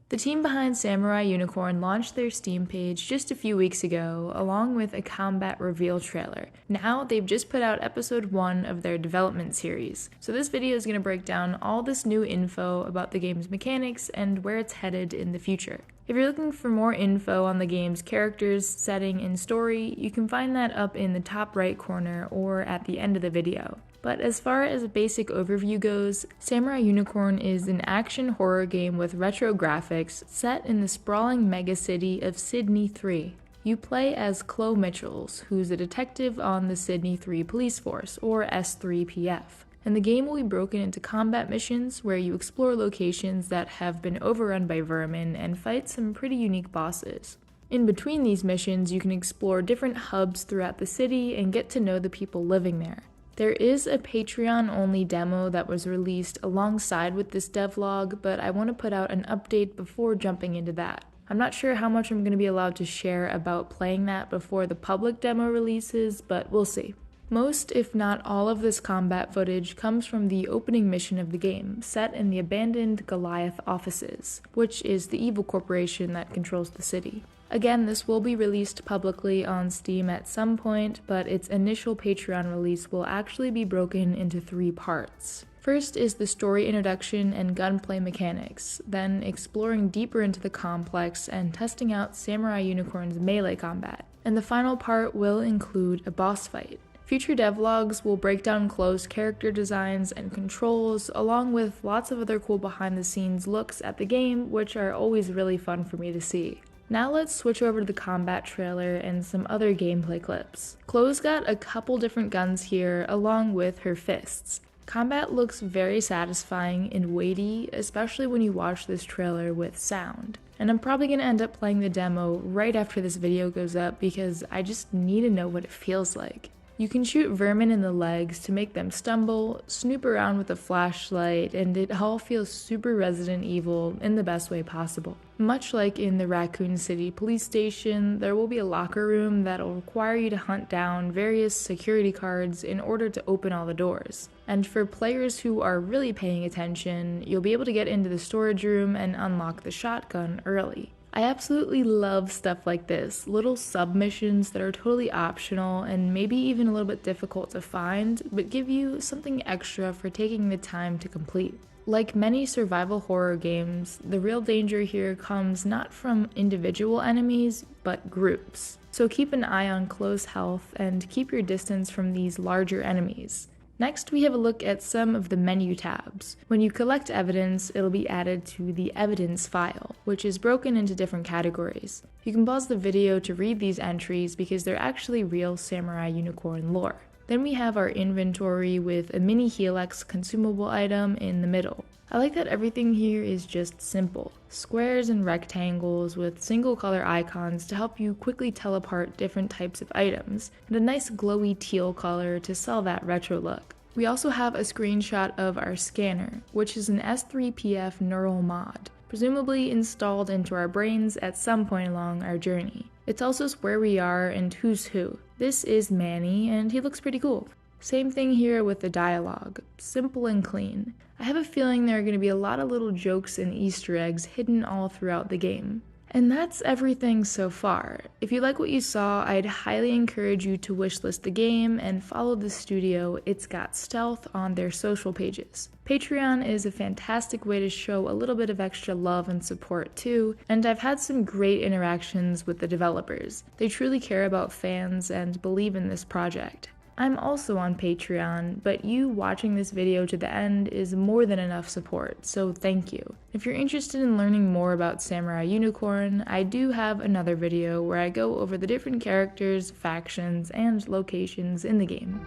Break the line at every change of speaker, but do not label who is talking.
The team behind Samurai Unicorn launched their Steam page just a few weeks ago, along with a combat reveal trailer. Now, they've just put out episode 1 of their development series. So this video is going to break down all this new info about the game's mechanics and where it's headed in the future. If you're looking for more info on the game's characters, setting, and story, you can find that up in the top right corner or at the end of the video. But as far as a basic overview goes, Samurai Unicorn is an action horror game with retro graphics set in the sprawling megacity of Sydney 3. You play as Chloe Mitchells, who's a detective on the Sydney 3 Police Force, or S3PF. And the game will be broken into combat missions where you explore locations that have been overrun by vermin and fight some pretty unique bosses. In between these missions, you can explore different hubs throughout the city and get to know the people living there. There is a Patreon-only demo that was released alongside with this devlog, but I want to put out an update before jumping into that. I'm not sure how much I'm going to be allowed to share about playing that before the public demo releases, but we'll see. Most, if not all, of this combat footage comes from the opening mission of the game, set in the abandoned Goliath offices, which is the evil corporation that controls the city. Again, this will be released publicly on Steam at some point, but its initial Patreon release will actually be broken into 3 parts. First is the story introduction and gunplay mechanics, then exploring deeper into the complex and testing out Samurai Unicorn's melee combat. And the final part will include a boss fight. Future devlogs will break down Chloe's character designs and controls, along with lots of other cool behind-the-scenes looks at the game, which are always really fun for me to see. Now let's switch over to the combat trailer and some other gameplay clips. Chloe's got a couple different guns here, along with her fists. Combat looks very satisfying and weighty, especially when you watch this trailer with sound. And I'm probably going to end up playing the demo right after this video goes up because I just need to know what it feels like. You can shoot vermin in the legs to make them stumble, snoop around with a flashlight, and it all feels super Resident Evil in the best way possible. Much like in the Raccoon City police station, there will be a locker room that'll require you to hunt down various security cards in order to open all the doors. And for players who are really paying attention, you'll be able to get into the storage room and unlock the shotgun early. I absolutely love stuff like this, little submissions that are totally optional and maybe even a little bit difficult to find, but give you something extra for taking the time to complete. Like many survival horror games, the real danger here comes not from individual enemies, but groups. So keep an eye on Chloe's health and keep your distance from these larger enemies. Next, we have a look at some of the menu tabs. When you collect evidence, it'll be added to the evidence file, which is broken into different categories. You can pause the video to read these entries because they're actually real Samurai Unicorn lore. Then we have our inventory with a mini Helix consumable item in the middle. I like that everything here is just simple. Squares and rectangles with single color icons to help you quickly tell apart different types of items, and a nice glowy teal color to sell that retro look. We also have a screenshot of our scanner, which is an S3PF neural mod, presumably installed into our brains at some point along our journey. It tells us where we are and who's who. This is Manny, and he looks pretty cool. Same thing here with the dialogue, simple and clean. I have a feeling there are going to be a lot of little jokes and Easter eggs hidden all throughout the game. And that's everything so far. If you like what you saw, I'd highly encourage you to wishlist the game and follow the studio It's Got Stealth on their social pages. Patreon is a fantastic way to show a little bit of extra love and support too, and I've had some great interactions with the developers. They truly care about fans and believe in this project. I'm also on Patreon, but you watching this video to the end is more than enough support, so thank you. If you're interested in learning more about Samurai Unicorn, I do have another video where I go over the different characters, factions, and locations in the game.